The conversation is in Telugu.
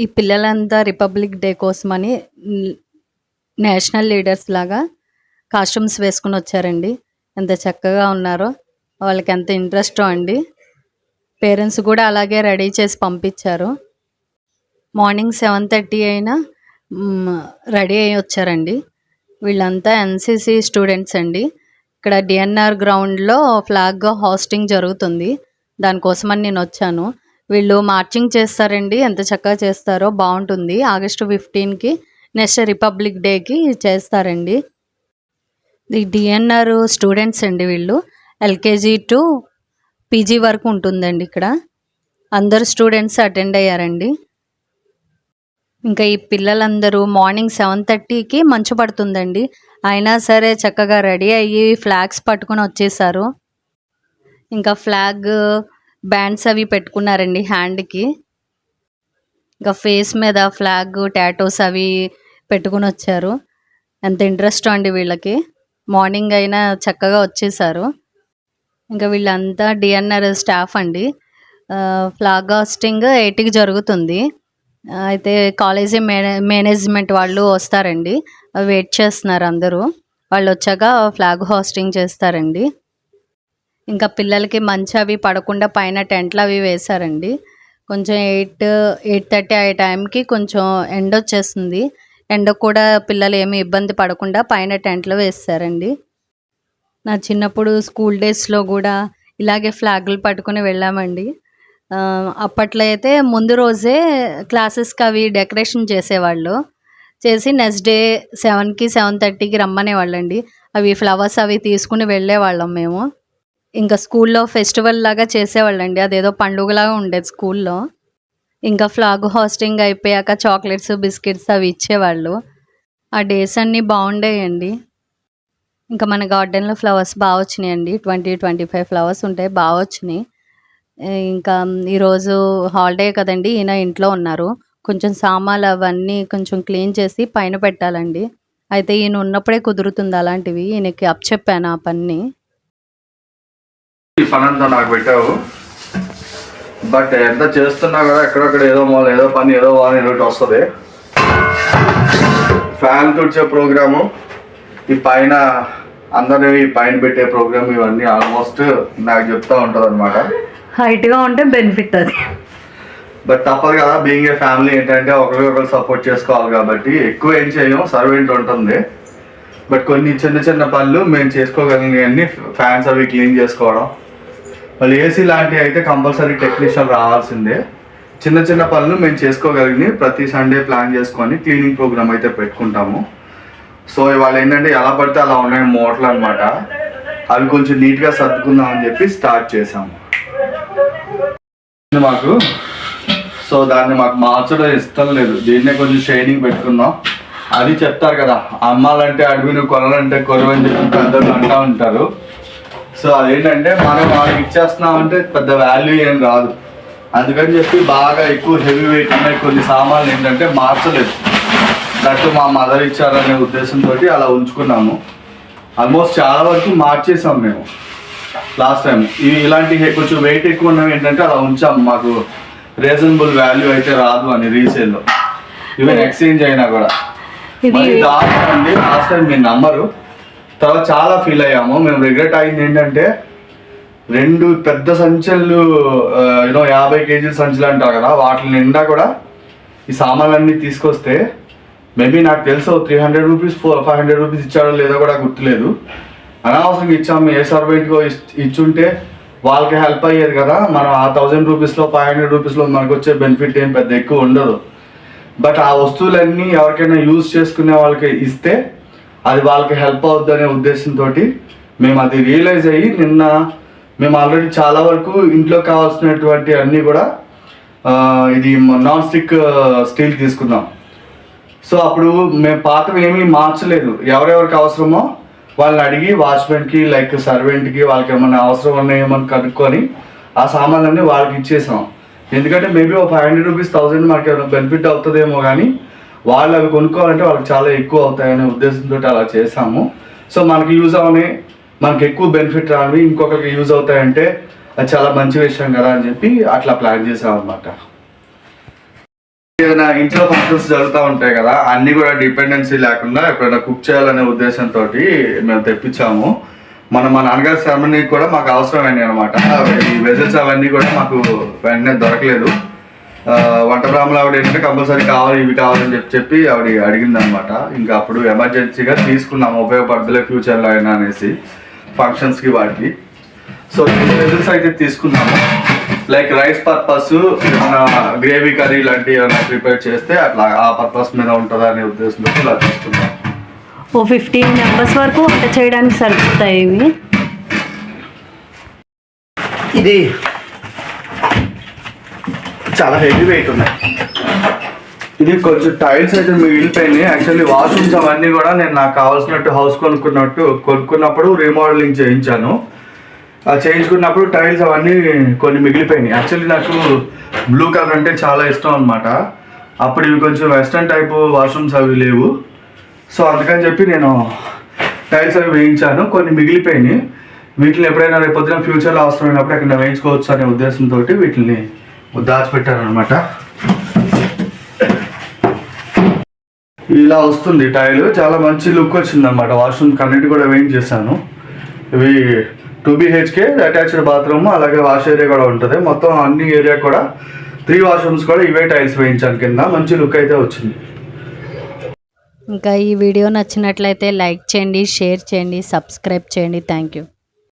ఈ పిల్లలంతా రిపబ్లిక్ డే కోసమని నేషనల్ లీడర్స్ లాగా కాస్ట్యూమ్స్ వేసుకుని వచ్చారండి. ఎంత చక్కగా ఉన్నారో, వాళ్ళకి ఎంత ఇంట్రెస్టో అండి. పేరెంట్స్ కూడా అలాగే రెడీ చేసి పంపించారు. మార్నింగ్ 7:30 అయినా రెడీ అయ్యి వచ్చారండి. వీళ్ళంతా ఎన్సిసి స్టూడెంట్స్ అండి. ఇక్కడ డిఎన్ఆర్ గ్రౌండ్లో ఫ్లాగ్ హోస్టింగ్ జరుగుతుంది, దానికోసమని నేను వచ్చాను. వీళ్ళు మార్చింగ్ చేస్తారండి, ఎంత చక్కగా చేస్తారో, బాగుంటుంది. ఆగస్టు 15కి నెక్స్ట్ రిపబ్లిక్ డేకి చేస్తారండి. ఈ డిఎన్ఆర్ స్టూడెంట్స్ అండి, వీళ్ళు ఎల్కేజీ టు పీజీ వరకు ఉంటుందండి. ఇక్కడ అందరు స్టూడెంట్స్ అటెండ్ అయ్యారండి. ఇంకా ఈ పిల్లలందరూ మార్నింగ్ 7:30కి మంచు పడుతుందండి, అయినా సరే చక్కగా రెడీ అయ్యి ఫ్లాగ్స్ పట్టుకొని వచ్చేసారు. ఇంకా ఫ్లాగ్ బ్యాండ్స్ అవి పెట్టుకున్నారండి హ్యాండ్కి. ఇంకా ఫేస్ మీద ఫ్లాగ్ టాటోస్ అవి పెట్టుకుని వచ్చారు. ఎంత ఇంట్రెస్ట్ అండి వీళ్ళకి. మార్నింగ్ అయినా చక్కగా వచ్చేసారు. ఇంకా వీళ్ళంతా డిఎన్ఆర్ స్టాఫ్ అండి. ఫ్లాగ్ హాస్టింగ్ 8కి జరుగుతుంది. అయితే కాలేజీ మేనేజ్మెంట్ వాళ్ళు వస్తారండి, వెయిట్ చేస్తున్నారు అందరూ. వాళ్ళు వచ్చాక ఫ్లాగ్ హాస్టింగ్ చేస్తారండి. ఇంకా పిల్లలకి మంచి అవి పడకుండా పైన టెంట్లు అవి వేశారండి. కొంచెం 8:30 ఆ టైంకి కొంచెం ఎండ వచ్చేస్తుంది. ఎండ కూడా పిల్లలు ఏమి ఇబ్బంది పడకుండా పైన టెంట్లు వేస్తారండి. నా చిన్నప్పుడు స్కూల్ డేస్లో కూడా ఇలాగే ఫ్లాగులు పట్టుకుని వెళ్ళామండి. అప్పట్లో అయితే ముందు రోజే క్లాసెస్కి అవి డెకరేషన్ చేసేవాళ్ళు. చేసి నెక్స్ట్ డే 7కి 7:30కి రమ్మనేవాళ్ళండి. అవి ఫ్లవర్స్ అవి తీసుకుని వెళ్ళేవాళ్ళం మేము. ఇంకా స్కూల్లో ఫెస్టివల్ లాగా చేసేవాళ్ళండి, అదేదో పండుగలాగా ఉండేది స్కూల్లో. ఇంకా ఫ్లాగ్ హోస్టింగ్ అయిపోయాక చాక్లెట్స్ బిస్కెట్స్ అవి ఇచ్చేవాళ్ళు. ఆ డేస్ అన్నీ బాగుండేయండి. ఇంకా మన గార్డెన్లో ఫ్లవర్స్ బాగా వచ్చినాయండి. 20-25 ఫ్లవర్స్ ఉంటాయి, బాగా వచ్చినాయి. ఇంకా ఈరోజు హాలిడే కదండి, ఈయన ఇంట్లో ఉన్నారు. కొంచెం సామాన్లు అవన్నీ కొంచెం క్లీన్ చేసి పైన పెట్టాలండి. అయితే ఈయన ఉన్నప్పుడే కుదురుతుంది అలాంటివి. ఈయనకి అప్పచెప్పాను ఆ పని. ఈ పనంతా నాకు పెట్టావు, బట్ ఎంత చేస్తున్నా కదా ఎక్కడొక్కడ ఏదో పని ఏదో వస్తుంది. ఫ్యాన్ తుడిచే ప్రోగ్రాము, ఈ పైన అందరినీ పైన పెట్టే ప్రోగ్రామ్, ఇవన్నీ ఆల్మోస్ట్ నాకు చెప్తా ఉంటుంది అనమాట. హైట్గా ఉంటే బెనిఫిట్ అది, బట్ తప్పదు కదా. బీయింగ్ ఏ ఫ్యామిలీ ఏంటంటే ఒకరికొకరు సపోర్ట్ చేసుకోవాలి కాబట్టి ఎక్కువ ఏం చేయం, సర్వెంట్ ఉంటుంది. బట్ కొన్ని చిన్న చిన్న పనులు మేము చేసుకోగలిగినవన్నీ, ఫ్యాన్స్ అవి క్లీన్ చేసుకోవడం, మళ్ళీ ఏసీ లాంటివి అయితే కంపల్సరీ టెక్నీషియన్ రావాల్సిందే. చిన్న చిన్న పనులు మేము చేసుకోగలిగినవి ప్రతి సండే ప్లాన్ చేసుకొని క్లీనింగ్ ప్రోగ్రామ్ అయితే పెట్టుకుంటాము. సో ఇవాళ ఏంటంటే ఎలా పడితే అలా ఉన్నాయి మోటార్లు అనమాట, అవి కొంచెం నీట్గా సర్దుకుందాం అని చెప్పి స్టార్ట్ చేసాము మాకు. సో దాన్ని మాకు మార్చడం ఇష్టం లేదు, దీన్నే కొంచెం షైనింగ్ పెట్టుకుందాం. అది చెప్తారు కదా, అమ్మాలంటే అడవిని కొనాలంటే కొరవ అని చెప్పి పెద్దలు అంటూ ఉంటారు. సో అదేంటంటే మనం వాళ్ళకి ఇచ్చేస్తున్నామంటే పెద్ద వాల్యూ ఏం రాదు. అందుకని చెప్పి బాగా ఎక్కువ హెవీ వెయిట్ ఉన్నాయి కొన్ని సామాన్లు ఏంటంటే మార్చలేదు. దట్టు మా మదర్ ఇచ్చారనే ఉద్దేశంతో అలా ఉంచుకున్నాము. ఆల్మోస్ట్ చాలా వరకు మార్చేసాం మేము లాస్ట్ టైం. ఇలాంటి కొంచెం వెయిట్ ఎక్కువ ఉన్నవి ఏంటంటే అలా ఉంచాము, మాకు రీజనబుల్ వాల్యూ అయితే రాదు అని రీసేల్లో, ఈవెన్ ఎక్స్చేంజ్ అయినా కూడా. దాండి లాస్ట్ టైం మీరు నమ్మరు, తర్వాత చాలా ఫీల్ అయ్యాము మేము. రిగ్రెట్ అయింది ఏంటంటే 2 పెద్ద సంచులు 50 కేజీల సంచులు అంటారు కదా, వాటి నిండా కూడా ఈ సామాన్లన్నీ తీసుకొస్తే మేబీ నాకు తెలుసు 300 రూపీస్ 500 రూపీస్ ఇచ్చాడో లేదో కూడా గుర్తులేదు. అనవసరంగా ఇచ్చాము. ఏ సర్వెంట్కో ఇచ్చుంటే వాళ్ళకి హెల్ప్ అయ్యేది కదా. మనం ఆ 1000 రూపీస్లో 500 రూపీస్లో మనకు వచ్చే బెనిఫిట్ ఏం పెద్ద ఎక్కువ ఉండదు. బట్ ఆ వస్తువులన్నీ ఎవరికైనా యూజ్ చేసుకునే వాళ్ళకి ఇస్తే అది వాళ్ళకి హెల్ప్ అవుద్ది అనే ఉద్దేశంతో మేము అది రియలైజ్ అయ్యి నిన్న మేము ఆల్రెడీ చాలా వరకు ఇంట్లో కావాల్సినటువంటి అన్నీ కూడా ఇది నాన్ స్టిక్ స్టీల్ తీసుకున్నాం. సో అప్పుడు మేము పాతవి ఏమీ మార్చలేదు, ఎవరెవరికి అవసరమో వాళ్ళని అడిగి వాచ్మెన్కి లైక్ సర్వెంట్కి వాళ్ళకి ఏమన్నా అవసరం ఉన్నాయేమని కనుక్కొని ఆ సామాన్లన్నీ వాళ్ళకి ఇచ్చేసాం. ఎందుకంటే మేబీ ఒక 500 రూపీస్ 1000 మాకు ఏమైనా బెనిఫిట్ అవుతుందేమో, కానీ వాళ్ళు అవి కొనుక్కోవాలంటే వాళ్ళకి చాలా ఎక్కువ అవుతాయనే ఉద్దేశంతో అలా చేసాము. సో మనకి యూజ్ అవని, మనకి ఎక్కువ బెనిఫిట్ రావి, ఇంకొకరికి యూజ్ అవుతాయంటే అది చాలా మంచి విషయం కదా అని చెప్పి అట్లా ప్లాన్ చేసాం అనమాట. ఏదైనా ఇంట్లో ఫంక్షన్స్ జరుగుతూ ఉంటాయి కదా, అన్ని కూడా డిపెండెన్సీ లేకుండా ఎప్పుడైనా కుక్ చేయాలనే ఉద్దేశంతో మేము తెప్పించాము. మా నాన్నగారి సెరమనీకి కూడా మాకు అవసరమైనవి అనమాట. ఈ వెజల్స్ అవన్నీ కూడా మాకు వెంటనే దొరకలేదు. వంట బ్రాహ్మణ ఆవిడ ఏంటంటే కంపల్సరీ కావాలి, ఇవి కావాలని చెప్పి ఆవిడ అడిగింది అనమాట. ఇంకా అప్పుడు ఎమర్జెన్సీగా తీసుకున్నాము, ఉపయోగపడతలే ఫ్యూచర్లో అయినా అనేసి ఫంక్షన్స్కి వాటికి. సో వెజల్స్ అయితే తీసుకున్నాము. లైక్ రైస్ పర్పస్, ఏమైనా గ్రేవీ కర్రీ లాంటివి ఏమైనా ప్రిపేర్ చేస్తే అట్లా ఆ పర్పస్ మీద ఉంటుందా అనే ఉద్దేశంతో ఇలా తీసుకున్నాం. 15 మెంబర్స్ వరకు వంట చేయడానికి సరిపోతాయి ఇవి. ఇది చాలా హెవీ వెయిట్ ఉన్నాయి. ఇది కొంచెం టైల్స్ అయితే మిగిలిపోయినాయి. యాక్చువల్లీ వాష్రూమ్స్ అవన్నీ కూడా నేను నాకు కావాల్సినట్టు హౌస్ కొనుక్కున్నప్పుడు రీమోడలింగ్ చేయించాను. చేయించుకున్నప్పుడు టైల్స్ అవన్నీ కొన్ని మిగిలిపోయినాయి. యాక్చువల్లీ నాకు బ్లూ కలర్ అంటే చాలా ఇష్టం అనమాట. అప్పుడు ఇవి కొంచెం వెస్ట్రన్ టైపు వాష్రూమ్స్ అవి లేవు. సో అందుకని చెప్పి నేను టైల్స్ అవి వేయించాను. కొన్ని మిగిలిపోయినాయి. వీటిని ఎప్పుడైనా రేపు పొద్దున ఫ్యూచర్లో అవసరమైనప్పుడు ఎక్కడ వేయించుకోవచ్చు అనే ఉద్దేశంతో వీటిని దాచిపెట్టాను అనమాట. ఇలా వస్తుంది టైల్, చాలా మంచి లుక్ వచ్చింది అనమాట. వాష్రూమ్ కన్నిటి కూడా వేయించేసాను. ఇవి 2 BHK అటాచ్డ్ బాత్రూమ్, అలాగే వాష్ ఏరియా కూడా ఉంటుంది. మొత్తం అన్ని ఏరియా కూడా 3 వాష్రూమ్స్ కూడా ఇవే టైల్స్ వేయించాను కింద. మంచి లుక్ అయితే వచ్చింది. ఇంకా ఈ వీడియో నచ్చినట్లయితే లైక్ చేయండి, షేర్ చేయండి, సబ్స్క్రైబ్ చేయండి. Thank you.